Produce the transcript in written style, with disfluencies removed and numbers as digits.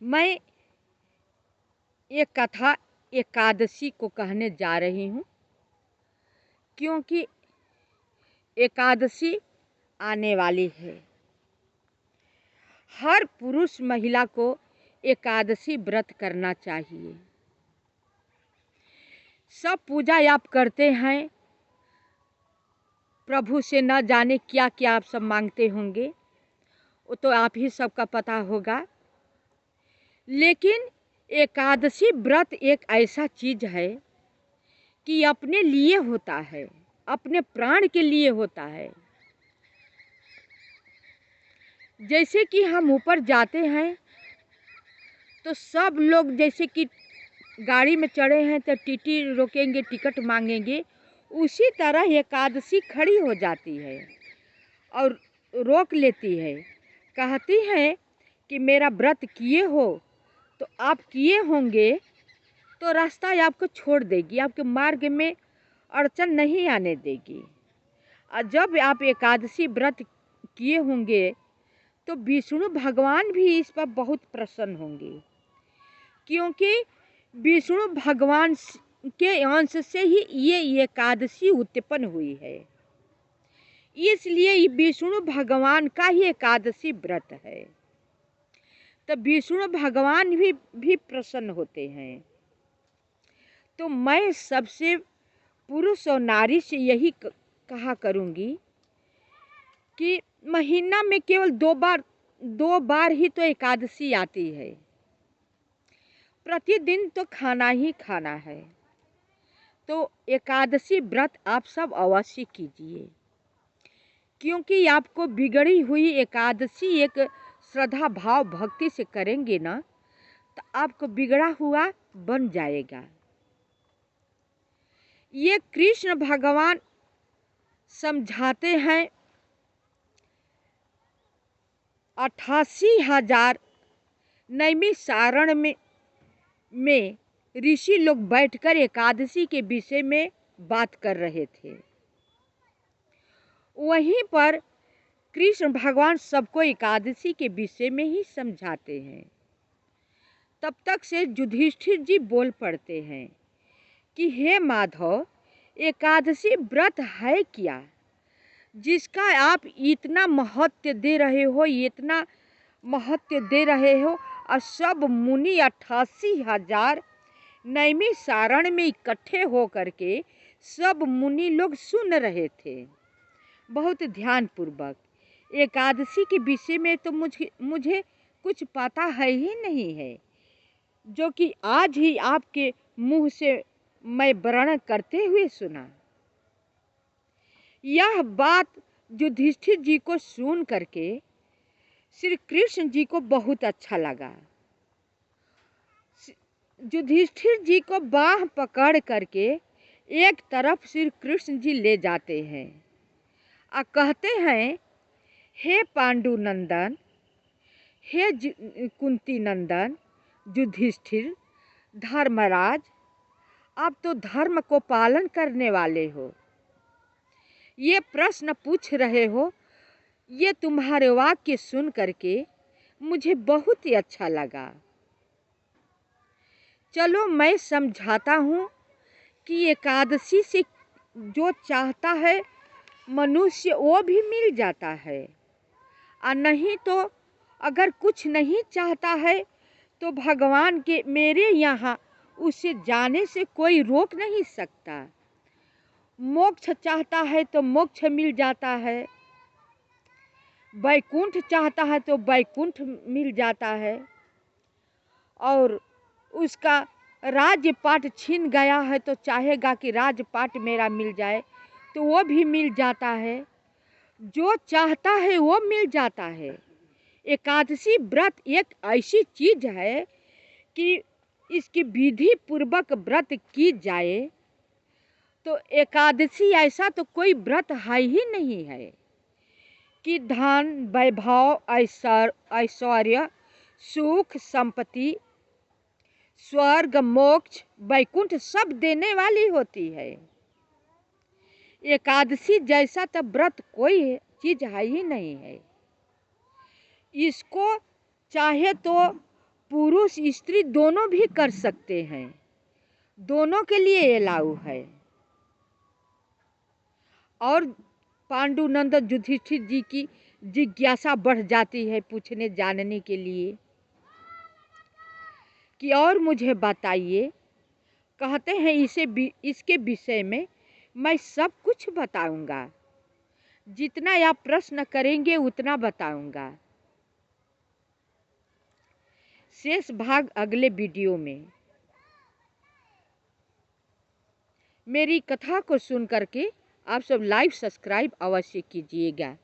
मैं एक कथा एकादशी को कहने जा रही हूँ, क्योंकि एकादशी आने वाली है। हर पुरुष महिला को एकादशी व्रत करना चाहिए। सब पूजा आप करते हैं, प्रभु से न जाने क्या क्या आप सब मांगते होंगे, वो तो आप ही सबका पता होगा। लेकिन एकादशी व्रत एक ऐसा चीज है कि अपने लिए होता है, अपने प्राण के लिए होता है। जैसे कि हम ऊपर जाते हैं तो सब लोग जैसे कि गाड़ी में चढ़े हैं तो टीटी रोकेंगे, टिकट मांगेंगे, उसी तरह एकादशी खड़ी हो जाती है और रोक लेती है। कहती है कि मेरा व्रत किए हो तो आप किए होंगे तो रास्ता आपको छोड़ देगी, आपके मार्ग में अड़चन नहीं आने देगी। और जब आप एकादशी व्रत किए होंगे तो विष्णु भगवान भी इस पर बहुत प्रसन्न होंगे, क्योंकि विष्णु भगवान के अंश से ही ये एकादशी उत्पन्न हुई है। इसलिए विष्णु भगवान का ही एकादशी व्रत है, तो विष्णु भगवान भी प्रसन्न होते हैं। तो मैं सबसे पुरुष और नारी से यही कहा करूँगी कि महीना में केवल दो बार ही तो एकादशी आती है। प्रतिदिन तो खाना ही खाना है, तो एकादशी व्रत आप सब अवश्य कीजिए, क्योंकि आपको बिगड़ी हुई एकादशी एक श्रद्धा भाव भक्ति से करेंगे ना तो आपको बिगड़ा हुआ बन जाएगा। ये कृष्ण भगवान समझाते हैं 88,000 नैमिषारण्य में ऋषि लोग बैठकर एकादशी के विषय में बात कर रहे थे। वहीं पर कृष्ण भगवान सबको एकादशी के विषय में ही समझाते हैं। तब तक से युधिष्ठिर जी बोल पड़ते हैं कि हे माधव, एकादशी व्रत है क्या जिसका आप इतना महत्व दे रहे हो, इतना महत्व दे रहे हो। और सब मुनि 88,000 नैमिषारण्य में इकट्ठे हो करके सब मुनि लोग सुन रहे थे बहुत ध्यान पूर्वक। एकादशी के विषय में तो मुझे कुछ पता है ही नहीं है, जो कि आज ही आपके मुंह से मैं वर्णन करते हुए सुना। यह बात युधिष्ठिर जी को सुन करके श्री कृष्ण जी को बहुत अच्छा लगा। युधिष्ठिर जी को बाह पकड़ करके एक तरफ श्री कृष्ण जी ले जाते हैं और कहते हैं, हे पांडु नंदन, हे कुंती नंदन युधिष्ठिर, धर्मराज, आप तो धर्म को पालन करने वाले हो, ये प्रश्न पूछ रहे हो, ये तुम्हारे वाक्य सुन करके मुझे बहुत ही अच्छा लगा। चलो मैं समझाता हूँ कि एकादशी से जो चाहता है मनुष्य वो भी मिल जाता है, और नहीं तो अगर कुछ नहीं चाहता है तो भगवान के मेरे यहाँ उसे जाने से कोई रोक नहीं सकता। मोक्ष चाहता है तो मोक्ष मिल जाता है, वैकुंठ चाहता है तो वैकुंठ मिल जाता है, और उसका राज्यपाट छीन गया है तो चाहेगा कि राज्यपाट मेरा मिल जाए तो वो भी मिल जाता है। जो चाहता है वो मिल जाता है। एकादशी व्रत एक ऐसी चीज है कि इसकी विधि पूर्वक व्रत की जाए तो एकादशी ऐसा तो कोई व्रत है ही नहीं है कि धन वैभव ऐश्वर्य सुख संपत्ति स्वर्ग मोक्ष वैकुंठ सब देने वाली होती है। एकादशी जैसा तो व्रत कोई चीज है ही नहीं है। इसको चाहे तो पुरुष स्त्री दोनों भी कर सकते हैं, दोनों के लिए ये लागू है। और पांडुनंद युधिष्ठिर जी की जिज्ञासा बढ़ जाती है पूछने जानने के लिए कि और मुझे बताइए। कहते हैं इसके विषय में मैं सब कुछ बताऊंगा, जितना आप प्रश्न करेंगे उतना बताऊंगा। शेष भाग अगले वीडियो में। मेरी कथा को सुन करके आप सब लाइक सब्सक्राइब अवश्य कीजिएगा।